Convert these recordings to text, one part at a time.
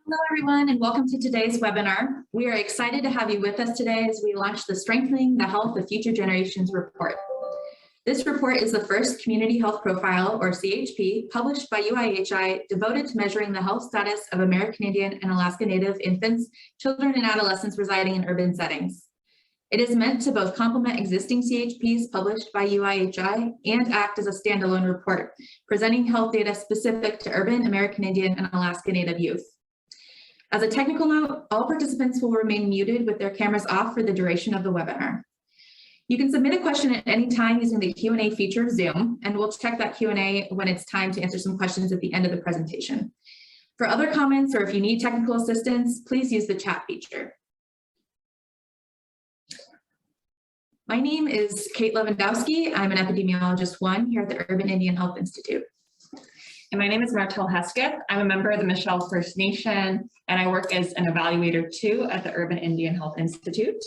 Hello, everyone, and welcome to today's webinar. We are excited to have you with us today as we launch the Strengthening the Health of Future Generations report. This report is the first community health profile, or CHP, published by UIHI, devoted to measuring the health status of American Indian and Alaska Native infants, children, and adolescents residing in urban settings. It is meant to both complement existing CHPs published by UIHI and act as a standalone report, presenting health data specific to urban American Indian and Alaska Native youth. As a technical note, all participants will remain muted with their cameras off for the duration of the webinar. You can submit a question at any time using the Q&A feature of Zoom, and we'll check that Q&A when it's time to answer some questions at the end of the presentation. For other comments, or if you need technical assistance, please use the chat feature. My name is Kate Lewandowski. I'm an epidemiologist 1 here at the Urban Indian Health Institute. And my name is Martel Hesketh. I'm a member of the Michelle First Nation, and I work as an evaluator 2 at the Urban Indian Health Institute.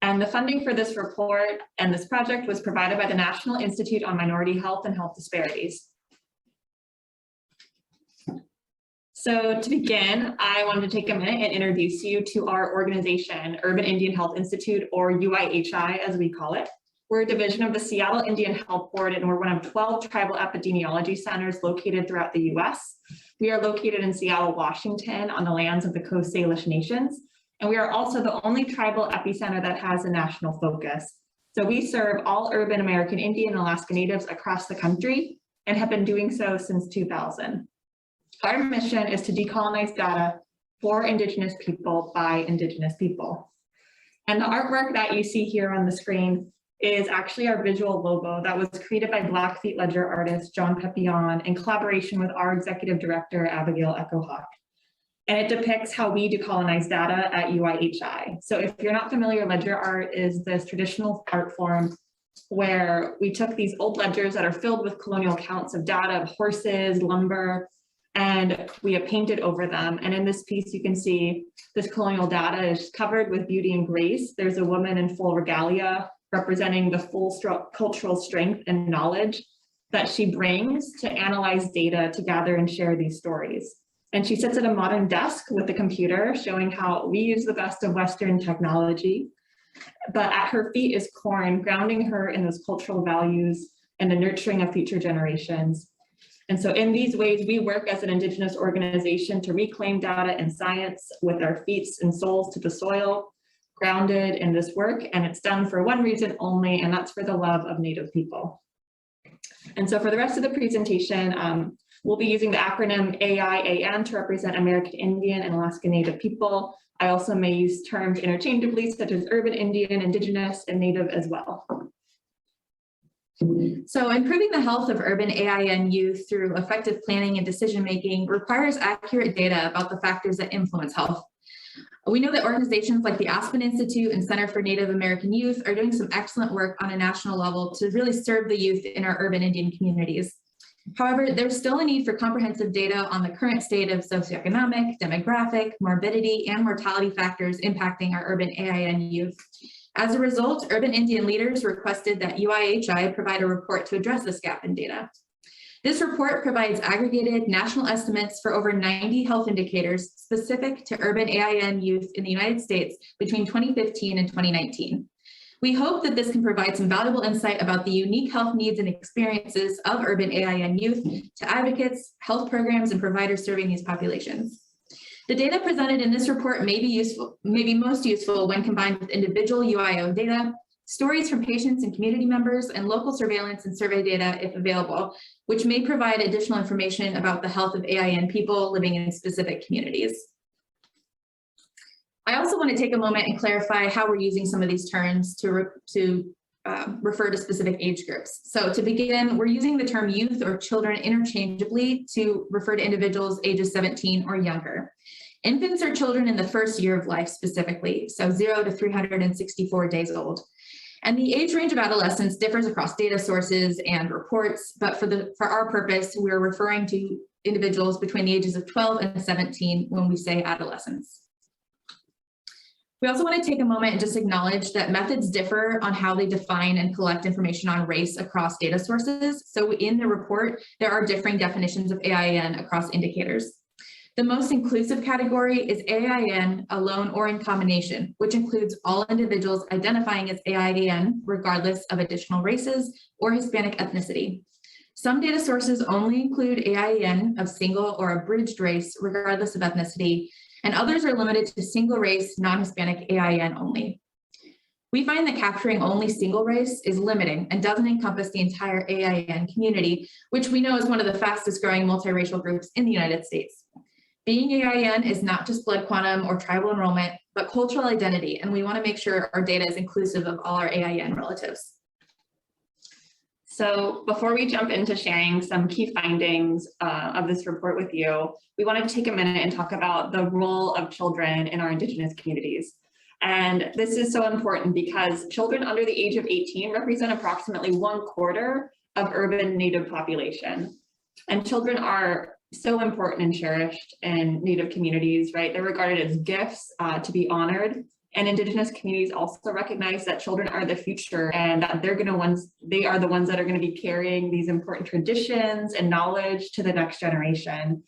And the funding for this report and this project was provided by the National Institute on Minority Health and Health Disparities. So to begin, I wanted to take a minute and introduce you to our organization, Urban Indian Health Institute, or UIHI as we call it. We're a division of the Seattle Indian Health Board, and we're one of 12 tribal epidemiology centers located throughout the US. We are located in Seattle, Washington, on the lands of the Coast Salish Nations. And we are also the only tribal epicenter that has a national focus. So we serve all urban American Indian and Alaska Natives across the country and have been doing so since 2000. Our mission is to decolonize data for Indigenous people by Indigenous people. And the artwork that you see here on the screen is actually our visual logo that was created by Blackfeet ledger artist John Pepillon in collaboration with our executive director, Abigail Echohawk. And it depicts how we decolonize data at UIHI. So if you're not familiar, ledger art is this traditional art form where we took these old ledgers that are filled with colonial accounts of data of horses, lumber, and we have painted over them. And in this piece, you can see this colonial data is covered with beauty and grace. There's a woman in full regalia representing the full cultural strength and knowledge that she brings to analyze data, to gather and share these stories. And she sits at a modern desk with a computer showing how we use the best of Western technology. But at her feet is corn, grounding her in those cultural values and the nurturing of future generations. And so in these ways, we work as an Indigenous organization to reclaim data and science with our feet and souls to the soil, grounded in this work, and it's done for one reason only, and that's for the love of Native people. And so for the rest of the presentation, we'll be using the acronym AIAN to represent American Indian and Alaska Native people. I also may use terms interchangeably, such as Urban Indian, Indigenous, and Native as well. So improving the health of urban AIN youth through effective planning and decision-making requires accurate data about the factors that influence health. We know that organizations like the Aspen Institute and Center for Native American Youth are doing some excellent work on a national level to really serve the youth in our urban Indian communities. However, there's still a need for comprehensive data on the current state of socioeconomic, demographic, morbidity, and mortality factors impacting our urban AIN youth. As a result, urban Indian leaders requested that UIHI provide a report to address this gap in data. This report provides aggregated national estimates for over 90 health indicators specific to urban AIN youth in the United States between 2015 and 2019. We hope that this can provide some valuable insight about the unique health needs and experiences of urban AIN youth to advocates, health programs, and providers serving these populations. The data presented in this report may be most useful when combined with individual UIO data, stories from patients and community members, and local surveillance and survey data if available, which may provide additional information about the health of AIN people living in specific communities. I also want to take a moment and clarify how we're using some of these terms to refer to specific age groups. So to begin, we're using the term youth or children interchangeably to refer to individuals ages 17 or younger. Infants are children in the first year of life specifically, so 0 to 364 days old. And the age range of adolescence differs across data sources and reports, but for our purpose, we're referring to individuals between the ages of 12 and 17 when we say adolescence. We also want to take a moment and just acknowledge that methods differ on how they define and collect information on race across data sources. So in the report, there are differing definitions of AIN across indicators. The most inclusive category is AIN alone or in combination, which includes all individuals identifying as AIN regardless of additional races or Hispanic ethnicity. Some data sources only include AIN of single or abridged race regardless of ethnicity, and others are limited to single race, non-Hispanic AIN only. We find that capturing only single race is limiting and doesn't encompass the entire AIN community, which we know is one of the fastest growing multiracial groups in the United States. Being AIN is not just blood quantum or tribal enrollment, but cultural identity, and we want to make sure our data is inclusive of all our AIN relatives. So before we jump into sharing some key findings of this report with you, we wanted to take a minute and talk about the role of children in our Indigenous communities. And this is so important because children under the age of 18 represent approximately 1/4 of urban Native population. And children are so important and cherished in Native communities, right? They're regarded as gifts to be honored. And Indigenous communities also recognize that children are the future and that they are the ones that are going to be carrying these important traditions and knowledge to the next generation.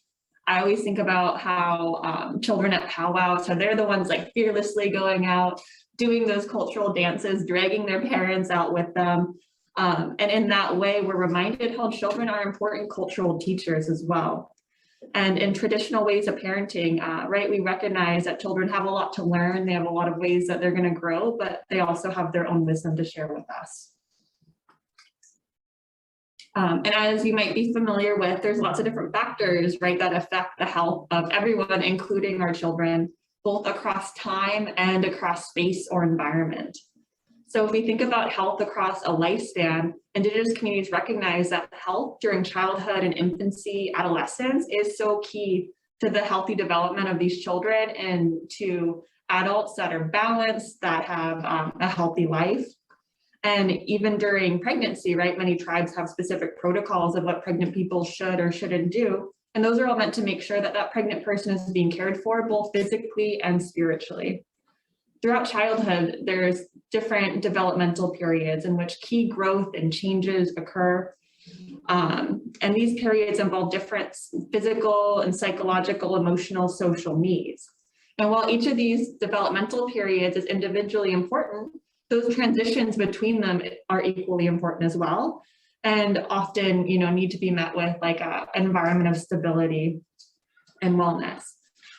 I always think about how children at powwow, so they're the ones like fearlessly going out, doing those cultural dances, dragging their parents out with them. And in that way, we're reminded how children are important cultural teachers as well. And in traditional ways of parenting, right, we recognize that children have a lot to learn. They have a lot of ways that they're going to grow, but they also have their own wisdom to share with us. And as you might be familiar with, there's lots of different factors, right, that affect the health of everyone, including our children, both across time and across space or environment. So if we think about health across a lifespan, Indigenous communities recognize that health during childhood and infancy, adolescence is so key to the healthy development of these children and to adults that are balanced, that have a healthy life. And even during pregnancy, right, many tribes have specific protocols of what pregnant people should or shouldn't do. And those are all meant to make sure that that pregnant person is being cared for both physically and spiritually. Throughout childhood, there's different developmental periods in which key growth and changes occur. And these periods involve different physical and psychological, emotional, social needs. And while each of these developmental periods is individually important, those transitions between them are equally important as well. And often, need to be met with like an environment of stability and wellness.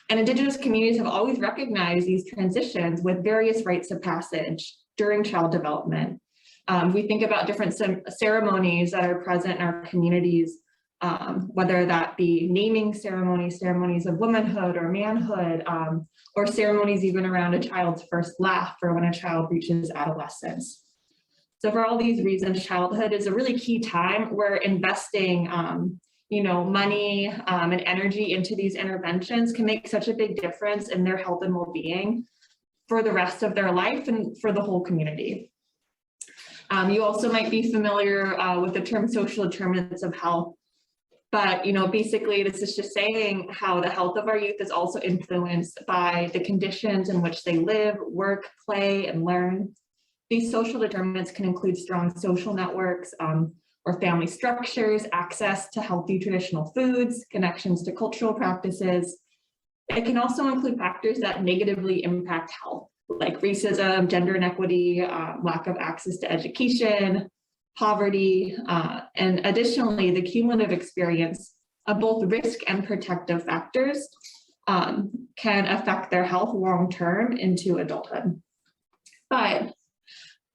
And Indigenous communities have always recognized these transitions with various rites of passage during child development. We think about different ceremonies that are present in our communities, whether that be naming ceremonies, ceremonies of womanhood or manhood, or ceremonies even around a child's first laugh or when a child reaches adolescence. So for all these reasons, childhood is a really key time where investing money and energy into these interventions can make such a big difference in their health and well-being for the rest of their life and for the whole community. You also might be familiar with the term social determinants of health, but basically this is just saying how the health of our youth is also influenced by the conditions in which they live, work, play, and learn. These social determinants can include strong social networks, or family structures, access to healthy traditional foods, connections to cultural practices. It can also include factors that negatively impact health, like racism, gender inequity, lack of access to education, poverty, and additionally, the cumulative experience of both risk and protective factors can affect their health long-term into adulthood. But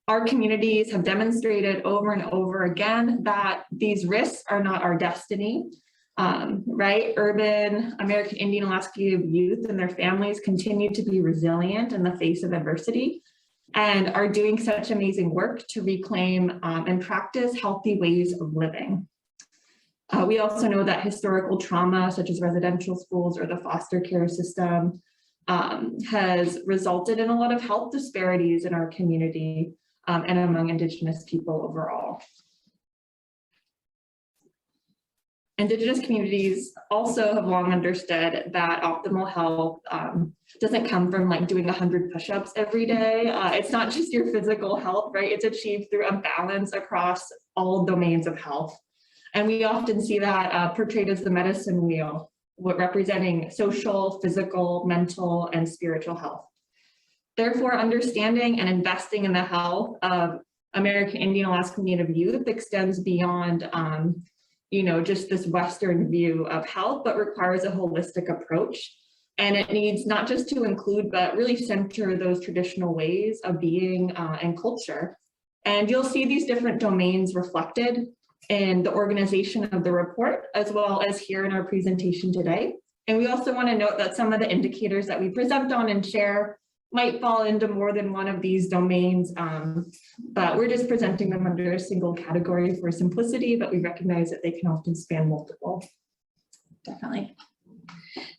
our communities have demonstrated over and over again that these risks are not our destiny, right? Urban American Indian Alaska youth and their families continue to be resilient in the face of adversity and are doing such amazing work to reclaim and practice healthy ways of living. We also know that historical trauma, such as residential schools or the foster care system, has resulted in a lot of health disparities in our community. And among Indigenous people overall. Indigenous communities also have long understood that optimal health doesn't come from like doing 100 push-ups every day. It's not just your physical health, right? It's achieved through a balance across all domains of health. And we often see that portrayed as the medicine wheel, representing social, physical, mental, and spiritual health. Therefore, understanding and investing in the health of American Indian Alaska Native youth extends beyond just this Western view of health, but requires a holistic approach. And it needs not just to include, but really center those traditional ways of being and culture. And you'll see these different domains reflected in the organization of the report, as well as here in our presentation today. And we also want to note that some of the indicators that we present on and share might fall into more than one of these domains, but we're just presenting them under a single category for simplicity, but we recognize that they can often span multiple. Definitely.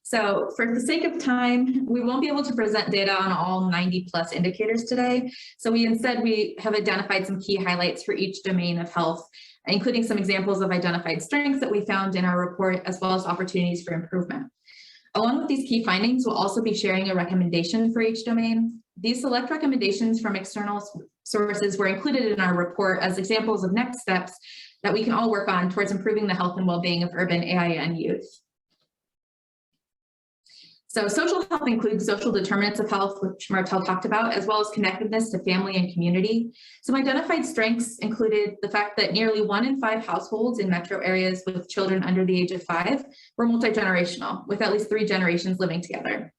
So for the sake of time, we won't be able to present data on all 90 plus indicators today. So we have identified some key highlights for each domain of health, including some examples of identified strengths that we found in our report, as well as opportunities for improvement. Along with these key findings, we'll also be sharing a recommendation for each domain. These select recommendations from external sources were included in our report as examples of next steps that we can all work on towards improving the health and well-being of urban AIN youth. So social health includes social determinants of health, which Martel talked about, as well as connectedness to family and community. Some identified strengths included the fact that nearly 1 in 5 households in metro areas with children under the age of 5 were multi-generational, with at least 3 generations living together.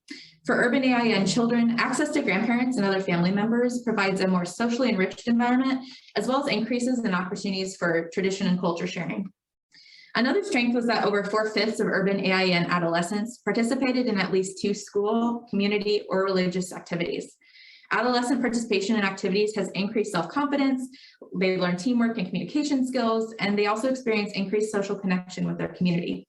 For urban AIN children, access to grandparents and other family members provides a more socially enriched environment, as well as increases in opportunities for tradition and culture sharing. Another strength was that over 4/5 of urban AIN adolescents participated in at least 2 school, community, or religious activities. Adolescent participation in activities has increased self-confidence, they learn teamwork and communication skills, and they also experience increased social connection with their community.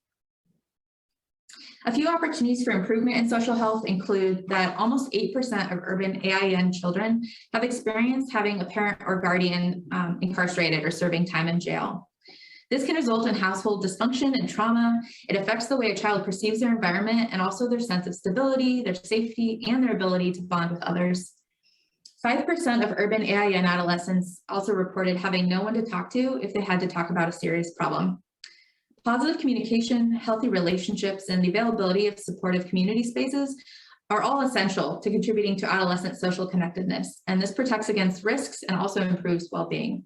A few opportunities for improvement in social health include that almost 8% of urban AIN children have experienced having a parent or guardian incarcerated or serving time in jail. This can result in household dysfunction and trauma. It affects the way a child perceives their environment and also their sense of stability, their safety, and their ability to bond with others. 5% of urban AIN adolescents also reported having no one to talk to if they had to talk about a serious problem. Positive communication, healthy relationships, and the availability of supportive community spaces are all essential to contributing to adolescent social connectedness, and this protects against risks and also improves well-being.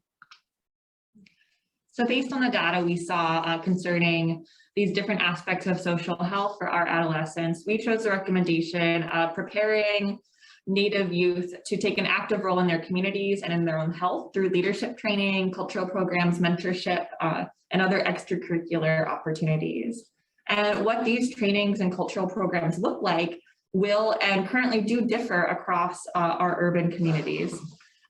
So based on the data we saw concerning these different aspects of social health for our adolescents, we chose the recommendation of preparing Native youth to take an active role in their communities and in their own health through leadership training, cultural programs, mentorship, and other extracurricular opportunities. And what these trainings and cultural programs look like will and currently do differ across our urban communities.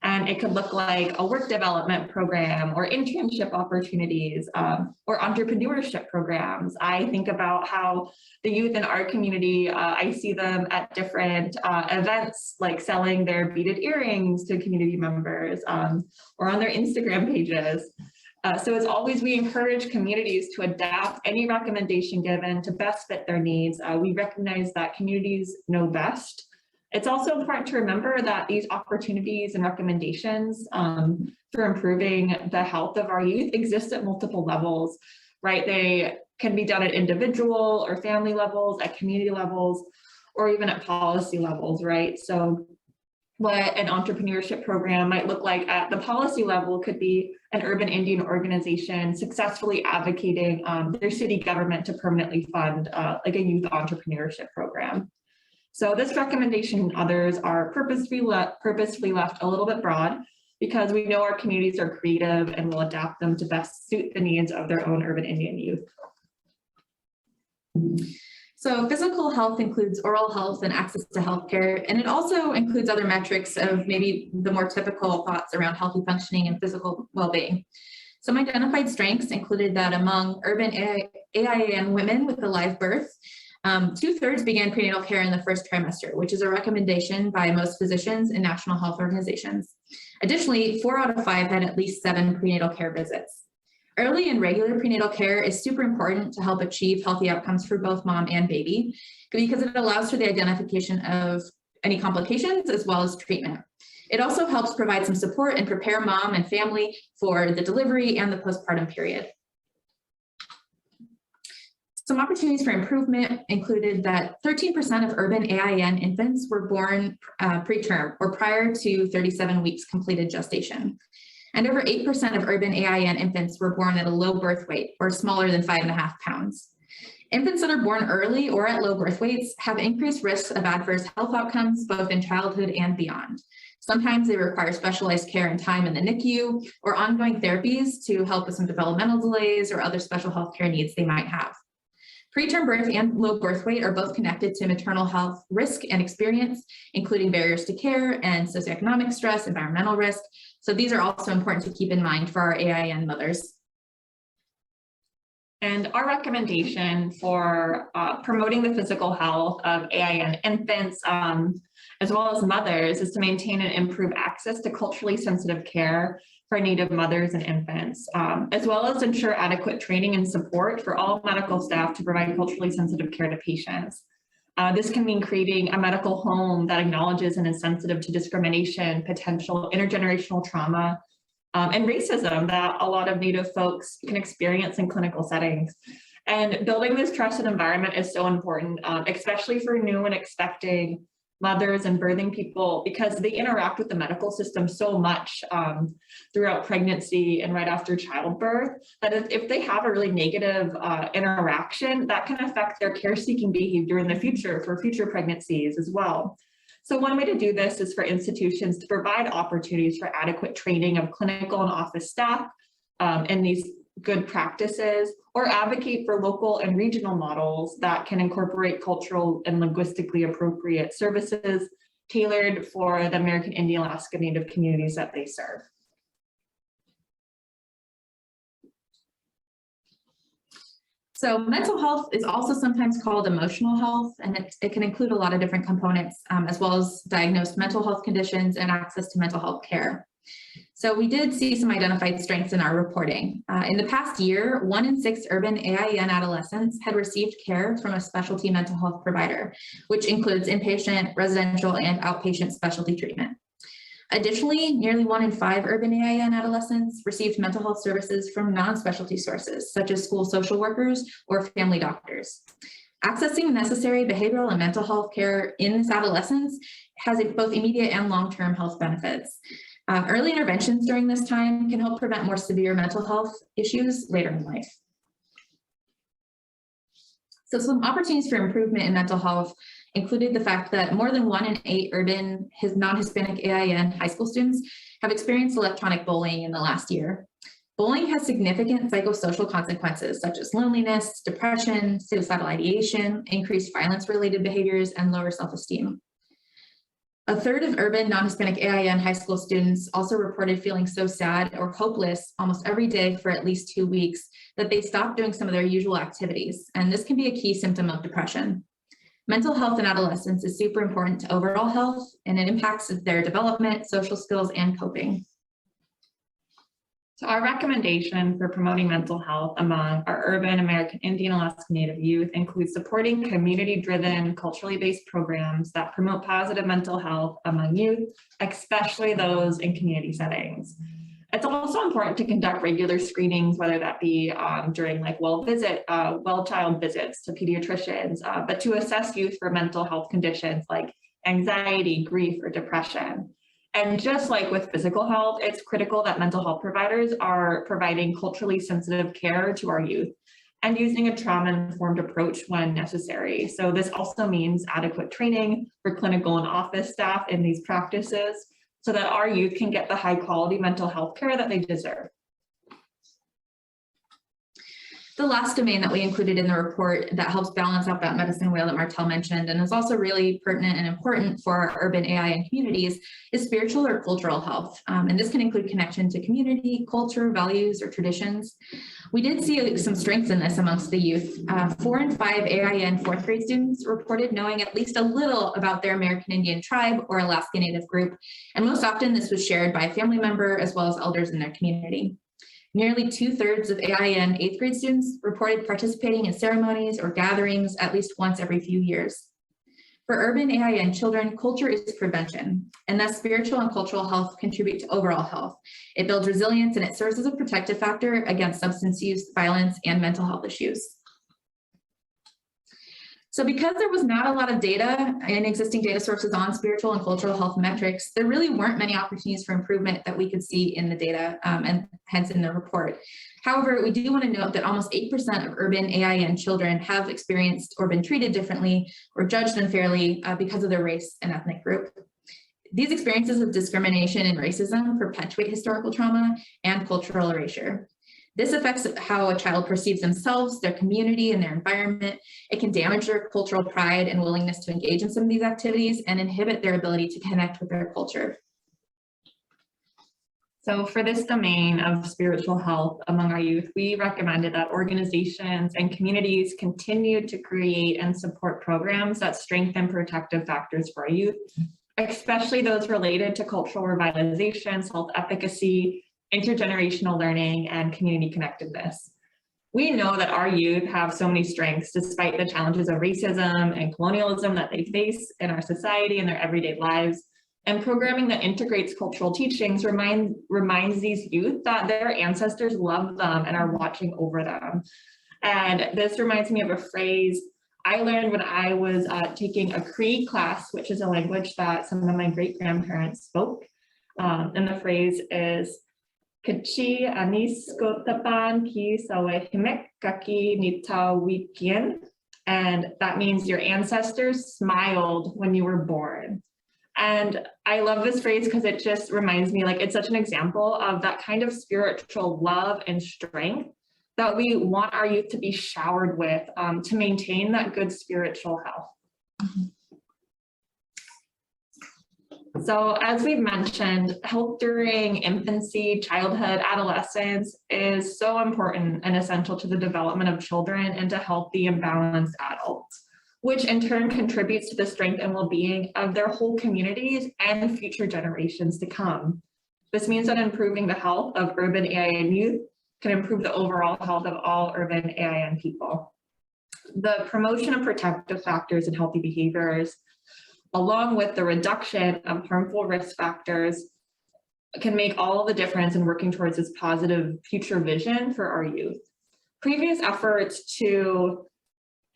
And it could look like a work development program or internship opportunities or entrepreneurship programs. I think about how the youth in our community, I see them at different events, like selling their beaded earrings to community members or on their Instagram pages. So as always, we encourage communities to adapt any recommendation given to best fit their needs. We recognize that communities know best. It's also important to remember that these opportunities and recommendations for improving the health of our youth exist at multiple levels, right? They can be done at individual or family levels, at community levels, or even at policy levels, right? So what an entrepreneurship program might look like at the policy level could be an urban Indian organization successfully advocating their city government to permanently fund like a youth entrepreneurship program. So this recommendation and others are purposefully left a little bit broad because we know our communities are creative and will adapt them to best suit the needs of their own urban Indian youth. So physical health includes oral health and access to healthcare, and it also includes other metrics of maybe the more typical thoughts around healthy functioning and physical well-being. Some identified strengths included that among urban AIN women with a live birth, 2/3 began prenatal care in the first trimester, which is a recommendation by most physicians and national health organizations. Additionally, 4 out of 5 had at least 7 prenatal care visits. Early and regular prenatal care is super important to help achieve healthy outcomes for both mom and baby because it allows for the identification of any complications as well as treatment. It also helps provide some support and prepare mom and family for the delivery and the postpartum period. Some opportunities for improvement included that 13% of urban AIN infants were born preterm or prior to 37 weeks completed gestation. And over 8% of urban AIN infants were born at a low birth weight or smaller than 5.5 pounds. Infants that are born early or at low birth weights have increased risks of adverse health outcomes, both in childhood and beyond. Sometimes they require specialized care and time in the NICU or ongoing therapies to help with some developmental delays or other special health care needs they might have. Preterm birth and low birth weight are both connected to maternal health risk and experience, including barriers to care and socioeconomic stress, environmental risk. So these are also important to keep in mind for our AIN mothers. And our recommendation for promoting the physical health of AIN infants, as well as mothers, is to maintain and improve access to culturally sensitive care for Native mothers and infants, as well as ensure adequate training and support for all medical staff to provide culturally sensitive care to patients. This can mean creating a medical home that acknowledges and is sensitive to discrimination, potential intergenerational trauma, and racism that a lot of Native folks can experience in clinical settings. And building this trusted environment is so important, especially for new and expecting mothers and birthing people, because they interact with the medical system so much throughout pregnancy and right after childbirth, that if they have a really negative interaction, that can affect their care-seeking behavior in the future for future pregnancies as well. So one way to do this is for institutions to provide opportunities for adequate training of clinical and office staff in these good practices, or advocate for local and regional models that can incorporate cultural and linguistically appropriate services tailored for the American Indian Alaska Native communities that they serve. So mental health is also sometimes called emotional health, and it can include a lot of different components, as well as diagnosed mental health conditions and access to mental health care. So we did see some identified strengths in our reporting. In the past year, 1 in 6 urban AIN adolescents had received care from a specialty mental health provider, which includes inpatient, residential, and outpatient specialty treatment. Additionally, nearly 1 in 5 urban AIN adolescents received mental health services from non-specialty sources, such as school social workers or family doctors. Accessing necessary behavioral and mental health care in this adolescence has both immediate and long-term health benefits. Early interventions during this time can help prevent more severe mental health issues later in life. So some opportunities for improvement in mental health included the fact that more than 1 in 8 urban non-Hispanic AIN high school students have experienced electronic bullying in the last year. Bullying has significant psychosocial consequences such as loneliness, depression, suicidal ideation, increased violence-related behaviors, and lower self-esteem. A third of urban non-Hispanic AIN high school students also reported feeling so sad or hopeless almost every day for at least 2 weeks that they stopped doing some of their usual activities, and this can be a key symptom of depression. Mental health in adolescence is super important to overall health, and it impacts their development, social skills, and coping. So our recommendation for promoting mental health among our urban American Indian Alaska Native youth includes supporting community-driven, culturally based programs that promote positive mental health among youth, especially those in community settings. It's also important to conduct regular screenings, whether that be during like well child visits to pediatricians, but to assess youth for mental health conditions like anxiety, grief, or depression. And just like with physical health, it's critical that mental health providers are providing culturally sensitive care to our youth and using a trauma-informed approach when necessary. So this also means adequate training for clinical and office staff in these practices so that our youth can get the high-quality mental health care that they deserve. The last domain that we included in the report that helps balance out that medicine wheel that Martel mentioned and is also really pertinent and important for our urban AIN communities is spiritual or cultural health. And this can include connection to community, culture, values, or traditions. We did see some strengths in this amongst the youth. 4 in 5 AIN 4th grade students reported knowing at least a little about their American Indian tribe or Alaska Native group. And most often this was shared by a family member as well as elders in their community. Nearly 2/3 of AIN 8th grade students reported participating in ceremonies or gatherings at least once every few years. For urban AIN children, culture is prevention, and thus spiritual and cultural health contribute to overall health. It builds resilience and it serves as a protective factor against substance use, violence, and mental health issues. So because there was not a lot of data in existing data sources on spiritual and cultural health metrics, there really weren't many opportunities for improvement that we could see in the data and hence in the report. However, we do want to note that almost 8% of urban AIN children have experienced or been treated differently or judged unfairly because of their race and ethnic group. These experiences of discrimination and racism perpetuate historical trauma and cultural erasure. This affects how a child perceives themselves, their community, and their environment. It can damage their cultural pride and willingness to engage in some of these activities and inhibit their ability to connect with their culture. So for this domain of spiritual health among our youth, we recommended that organizations and communities continue to create and support programs that strengthen protective factors for our youth, especially those related to cultural revitalization, self-efficacy, intergenerational learning, and community connectedness. We know that our youth have so many strengths despite the challenges of racism and colonialism that they face in our society and their everyday lives. And programming that integrates cultural teachings reminds these youth that their ancestors love them and are watching over them. And this reminds me of a phrase I learned when I was taking a Cree class, which is a language that some of my great-grandparents spoke. And the phrase is, Kachi anis kotapan ki sawehimek kaki nitawikien. And that means your ancestors smiled when you were born. And I love this phrase because it just reminds me, like, it's such an example of that kind of spiritual love and strength that we want our youth to be showered with to maintain that good spiritual health. Mm-hmm. So as we've mentioned, health during infancy, childhood, adolescence is so important and essential to the development of children and to healthy and balanced adults, which in turn contributes to the strength and well-being of their whole communities and future generations to come. This means that improving the health of urban AIN youth can improve the overall health of all urban AIN people. The promotion of protective factors and healthy behaviors, along with the reduction of harmful risk factors, can make all the difference in working towards this positive future vision for our youth. Previous efforts to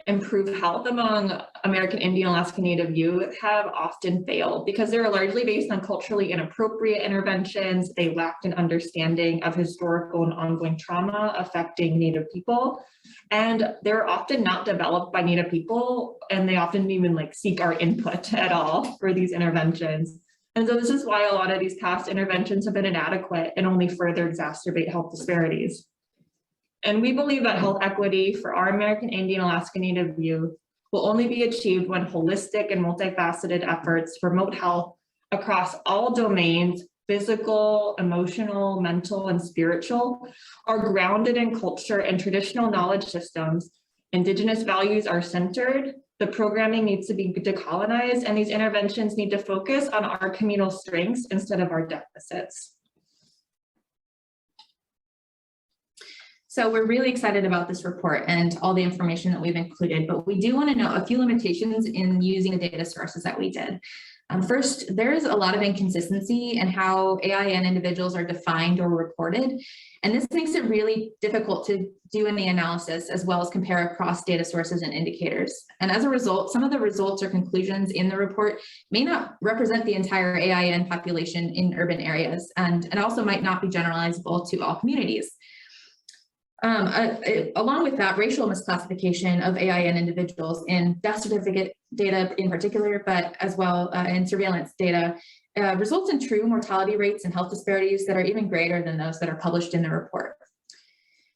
improve health among American Indian Alaska Native youth have often failed because they're largely based on culturally inappropriate interventions. They lacked an understanding of historical and ongoing trauma affecting Native people. And they're often not developed by Native people, and they often even seek our input at all for these interventions. And so this is why a lot of these past interventions have been inadequate and only further exacerbate health disparities. And we believe that health equity for our American Indian Alaska Native youth will only be achieved when holistic and multifaceted efforts promote health across all domains, physical, emotional, mental, and spiritual, are grounded in culture and traditional knowledge systems. Indigenous values are centered, the programming needs to be decolonized, and these interventions need to focus on our communal strengths instead of our deficits. So we're really excited about this report and all the information that we've included, but we do want to note a few limitations in using the data sources that we did. First, there is a lot of inconsistency in how AIN individuals are defined or reported, and this makes it really difficult to do any analysis as well as compare across data sources and indicators. And as a result, some of the results or conclusions in the report may not represent the entire AIN population in urban areas, and also might not be generalizable to all communities. Along with that, racial misclassification of AIN individuals in death certificate data in particular, but as well in surveillance data, results in true mortality rates and health disparities that are even greater than those that are published in the report.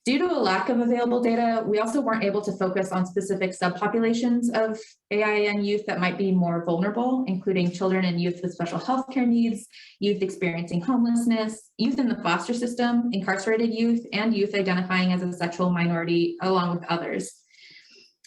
Due to a lack of available data, we also weren't able to focus on specific subpopulations of AIN youth that might be more vulnerable, including children and youth with special healthcare needs, youth experiencing homelessness, youth in the foster system, incarcerated youth, and youth identifying as a sexual minority, along with others.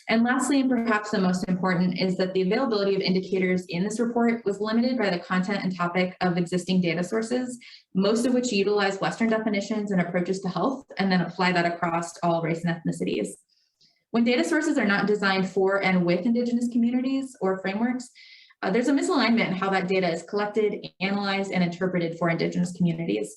And lastly, and perhaps the most important, is that the availability of indicators in this report was limited by the content and topic of existing data sources, most of which utilize Western definitions and approaches to health, and then apply that across all race and ethnicities. When data sources are not designed for and with Indigenous communities or frameworks, there's a misalignment in how that data is collected, analyzed, and interpreted for Indigenous communities.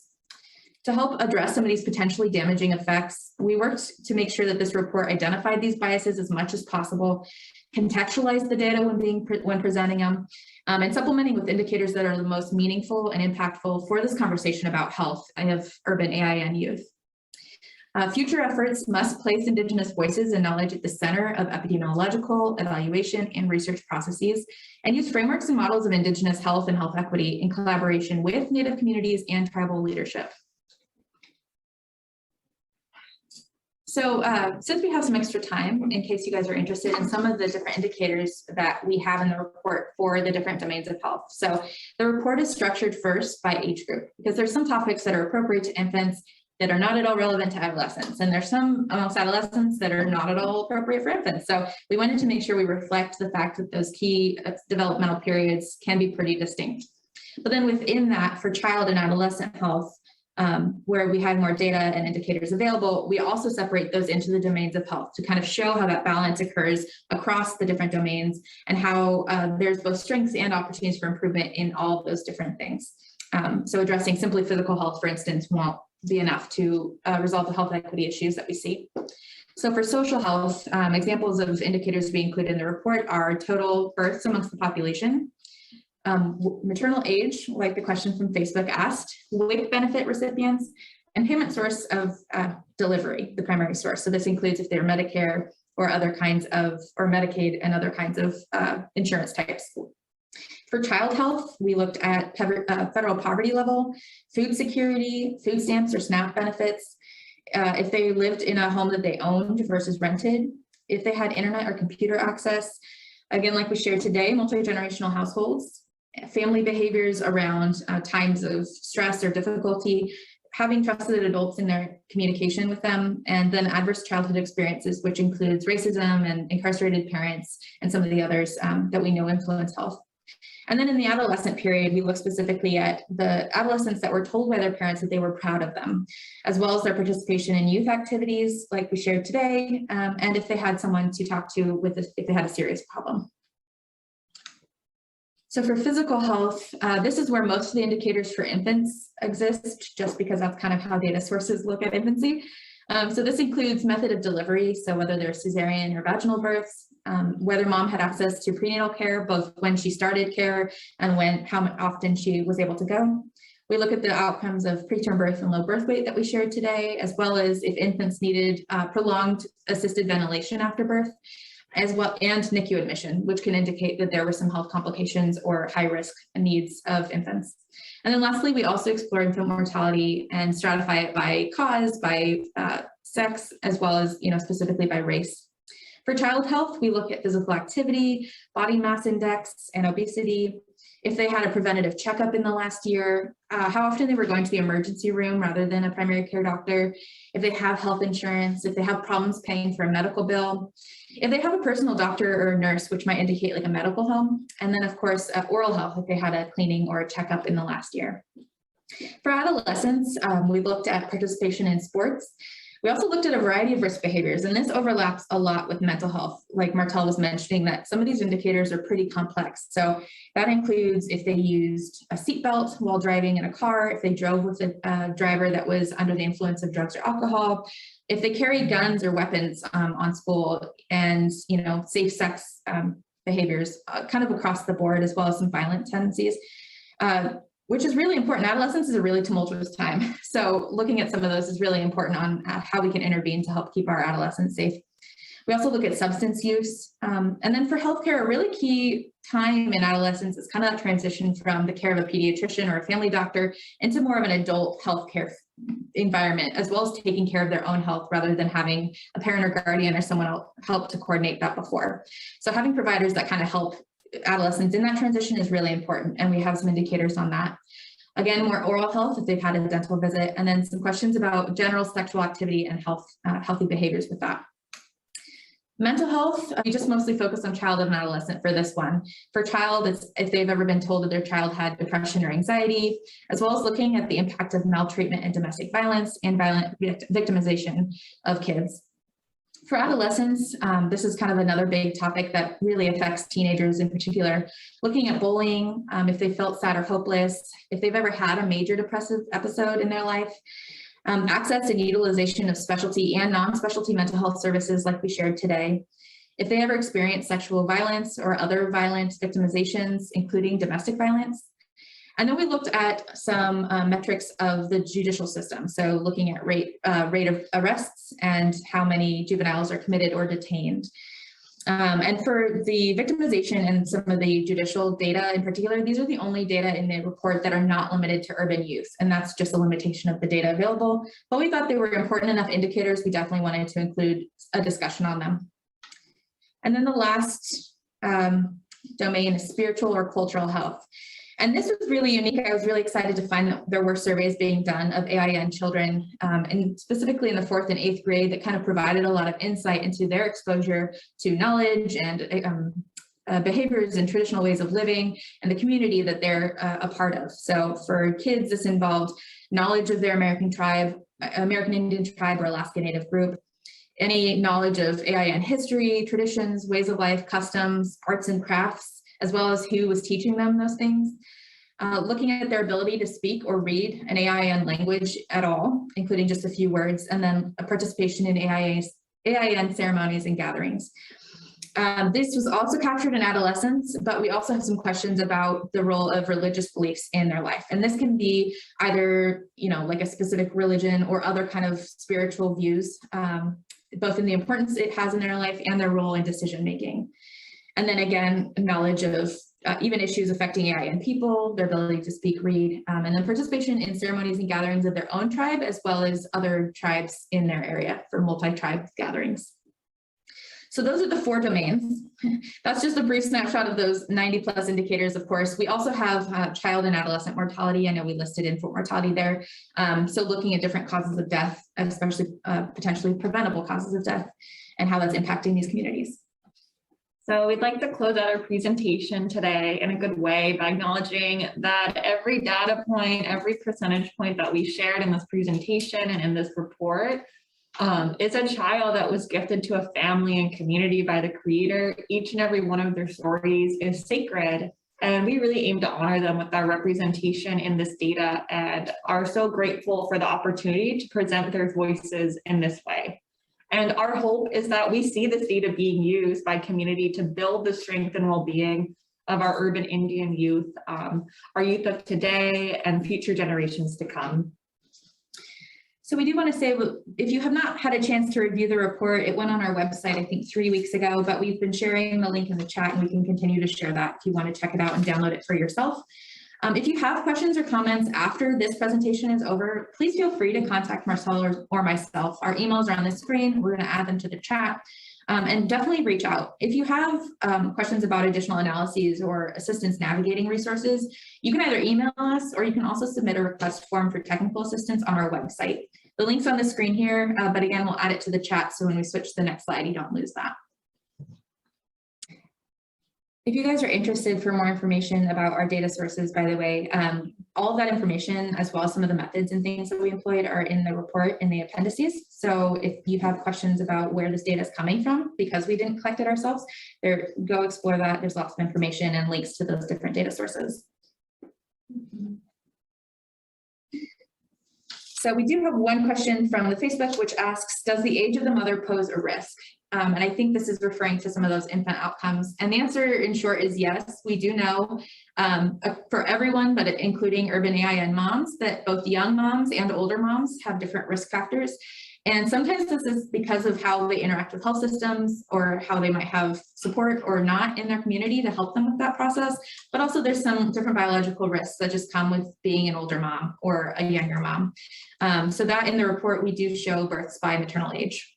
To help address some of these potentially damaging effects, we worked to make sure that this report identified these biases as much as possible, contextualized the data when presenting them, and supplementing with indicators that are the most meaningful and impactful for this conversation about health of urban AIN youth. Future efforts must place Indigenous voices and knowledge at the center of epidemiological, evaluation, and research processes, and use frameworks and models of Indigenous health and health equity in collaboration with Native communities and tribal leadership. So since we have some extra time, in case you guys are interested in some of the different indicators that we have in the report for the different domains of health. So the report is structured first by age group, because there's some topics that are appropriate to infants that are not at all relevant to adolescents. And there's some amongst adolescents that are not at all appropriate for infants. So we wanted to make sure we reflect the fact that those key developmental periods can be pretty distinct. But then within that, for child and adolescent health, where we had more data and indicators available, we also separate those into the domains of health to kind of show how that balance occurs across the different domains and how there's both strengths and opportunities for improvement in all of those different things. So addressing simply physical health, for instance, won't be enough to resolve the health equity issues that we see. So for social health, examples of indicators we include in the report are total births amongst the population, maternal age, like the question from Facebook asked, WIC benefit recipients, and payment source of delivery, the primary source. So this includes if they're Medicare or other kinds of, or Medicaid and other kinds of insurance types. For child health, we looked at federal poverty level, food security, food stamps or SNAP benefits, if they lived in a home that they owned versus rented, if they had internet or computer access, again, like we shared today, multi-generational households, family behaviors around times of stress or difficulty, having trusted adults in their communication with them, and then adverse childhood experiences, which includes racism and incarcerated parents and some of the others that we know influence health. And then in the adolescent period, we look specifically at the adolescents that were told by their parents that they were proud of them, as well as their participation in youth activities like we shared today, and if they had someone to talk to if they had a serious problem. So for physical health, this is where most of the indicators for infants exist, just because that's kind of how data sources look at infancy. So this includes method of delivery, so whether they're cesarean or vaginal births, whether mom had access to prenatal care, both when she started care and how often she was able to go. We look at the outcomes of preterm birth and low birth weight that we shared today, as well as if infants needed prolonged assisted ventilation after birth, as well, and NICU admission, which can indicate that there were some health complications or high risk needs of infants. And then lastly, we also explore infant mortality and stratify it by cause, by sex, as well as specifically by race. For child health, we look at physical activity, body mass index, and obesity. If they had a preventative checkup in the last year, how often they were going to the emergency room rather than a primary care doctor, if they have health insurance, if they have problems paying for a medical bill, if they have a personal doctor or a nurse, which might indicate like a medical home, and then of course oral health if they had a cleaning or a checkup in the last year. For adolescents, we looked at participation in sports. We also looked at a variety of risk behaviors, and this overlaps a lot with mental health. Like Martel was mentioning, that some of these indicators are pretty complex. So that includes if they used a seatbelt while driving in a car, if they drove with a driver that was under the influence of drugs or alcohol, if they carried guns or weapons on school, and safe sex behaviors kind of across the board, as well as some violent tendencies. Which is really important. Adolescence is a really tumultuous time. So looking at some of those is really important on how we can intervene to help keep our adolescents safe. We also look at substance use. And then for healthcare, a really key time in adolescence is kind of that transition from the care of a pediatrician or a family doctor into more of an adult healthcare environment, as well as taking care of their own health rather than having a parent or guardian or someone else help to coordinate that before. So having providers that kind of help adolescents in that transition is really important, and we have some indicators on that. Again, more oral health if they've had a dental visit, and then some questions about general sexual activity and healthy behaviors with that. Mental health, we just mostly focus on child and adolescent for this one. For child, it's if they've ever been told that their child had depression or anxiety, as well as looking at the impact of maltreatment and domestic violence and violent victimization of kids. For adolescents, this is kind of another big topic that really affects teenagers in particular. Looking at bullying, if they felt sad or hopeless, if they've ever had a major depressive episode in their life, access and utilization of specialty and non-specialty mental health services like we shared today. If they ever experienced sexual violence or other violent victimizations, including domestic violence. And then we looked at some metrics of the judicial system. So looking at rate of arrests and how many juveniles are committed or detained. And for the victimization and some of the judicial data in particular, these are the only data in the report that are not limited to urban youth. And that's just a limitation of the data available. But we thought they were important enough indicators, we definitely wanted to include a discussion on them. And then the last domain is spiritual or cultural health. And this was really unique. I was really excited to find that there were surveys being done of AIN children, and specifically in the 4th and 8th grade, that kind of provided a lot of insight into their exposure to knowledge and behaviors and traditional ways of living and the community that they're a part of. So for kids, this involved knowledge of their American Indian tribe or Alaska Native group, any knowledge of AIN history, traditions, ways of life, customs, arts and crafts, as well as who was teaching them those things. Looking at their ability to speak or read an AIN language at all, including just a few words, and then a participation in AIN ceremonies and gatherings. This was also captured in adolescents, but we also have some questions about the role of religious beliefs in their life. And this can be either, like a specific religion or other kind of spiritual views, both in the importance it has in their life and their role in decision-making. And then again, knowledge of even issues affecting AIN people, their ability to speak, read, and then participation in ceremonies and gatherings of their own tribe, as well as other tribes in their area for multi-tribe gatherings. So those are the 4 domains. That's just a brief snapshot of those 90 plus indicators, of course. We also have child and adolescent mortality. I know we listed infant mortality there. So looking at different causes of death, especially potentially preventable causes of death, and how that's impacting these communities. So we'd like to close out our presentation today in a good way by acknowledging that every data point, every percentage point that we shared in this presentation and in this report is a child that was gifted to a family and community by the Creator. Each and every one of their stories is sacred, and we really aim to honor them with our representation in this data and are so grateful for the opportunity to present their voices in this way. And our hope is that we see this data being used by community to build the strength and well-being of our urban Indian youth, our youth of today and future generations to come. So we do want to say, if you have not had a chance to review the report, it went on our website, I think 3 weeks ago, but we've been sharing the link in the chat and we can continue to share that if you want to check it out and download it for yourself. If you have questions or comments after this presentation is over, please feel free to contact Marcel or myself. Our emails are on the screen. We're going to add them to the chat, and definitely reach out. If you have questions about additional analyses or assistance navigating resources, you can either email us or you can also submit a request form for technical assistance on our website. The link's on the screen here, but again, we'll add it to the chat so when we switch to the next slide, you don't lose that. If you guys are interested for more information about our data sources, by the way, all of that information, as well as some of the methods and things that we employed, are in the report in the appendices. So if you have questions about where this data is coming from, because we didn't collect it ourselves, go explore that. There's lots of information and links to those different data sources. So we do have one question from the Facebook, which asks, does the age of the mother pose a risk? And I think this is referring to some of those infant outcomes. And the answer in short is yes. We do know for everyone, but including urban AIN moms, that both young moms and older moms have different risk factors. And sometimes this is because of how they interact with health systems or how they might have support or not in their community to help them with that process. But also there's some different biological risks that just come with being an older mom or a younger mom. So that in the report, we do show births by maternal age.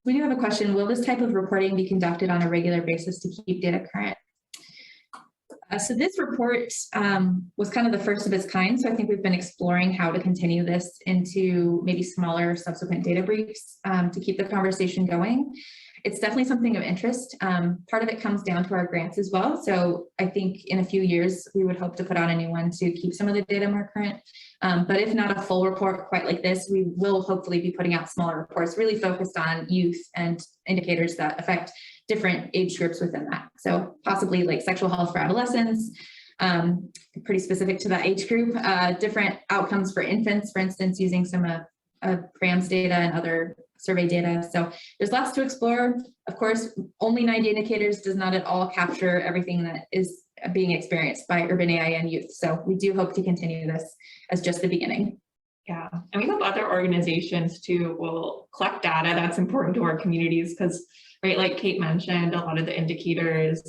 We do have a question. Will this type of reporting be conducted on a regular basis to keep data current? So this report was kind of the first of its kind. So I think we've been exploring how to continue this into maybe smaller subsequent data briefs to keep the conversation going. it's definitely something of interest. Part of it comes down to our grants as well. So I think in a few years, we would hope to put out a new one to keep some of the data more current. But if not a full report quite like this, we will hopefully be putting out smaller reports really focused on youth and indicators that affect different age groups within that. So possibly like sexual health for adolescents, pretty specific to that age group, different outcomes for infants, for instance, using some PRAMS data and other survey data. So there's lots to explore. Of course, only 90 indicators does not at all capture everything that is being experienced by urban AIN youth. So we do hope to continue this as just the beginning. Yeah, and we hope other organizations too will collect data that's important to our communities because, right, like Kate mentioned, a lot of the indicators,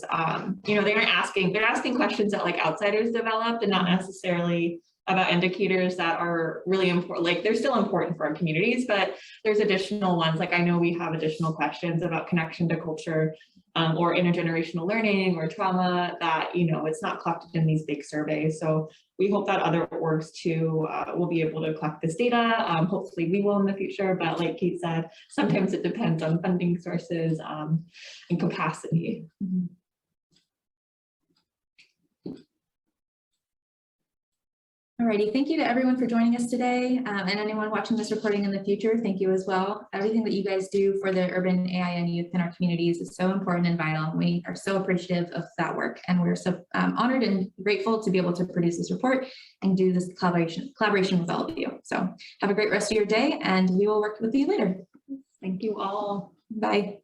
they're asking questions that like outsiders developed and not necessarily about indicators that are really important. Like they're still important for our communities, but there's additional ones. Like I know we have additional questions about connection to culture or intergenerational learning or trauma that, it's not collected in these big surveys. So we hope that other orgs too will be able to collect this data. Hopefully we will in the future, but like Kate said, sometimes it depends on funding sources and capacity. Mm-hmm. Alrighty, thank you to everyone for joining us today, and anyone watching this recording in the future, thank you as well. Everything that you guys do for the urban AIN youth in our communities is so important and vital. We are so appreciative of that work, and we're so honored and grateful to be able to produce this report and do this collaboration with all of you. So have a great rest of your day, and we will work with you later. Thank you all. Bye.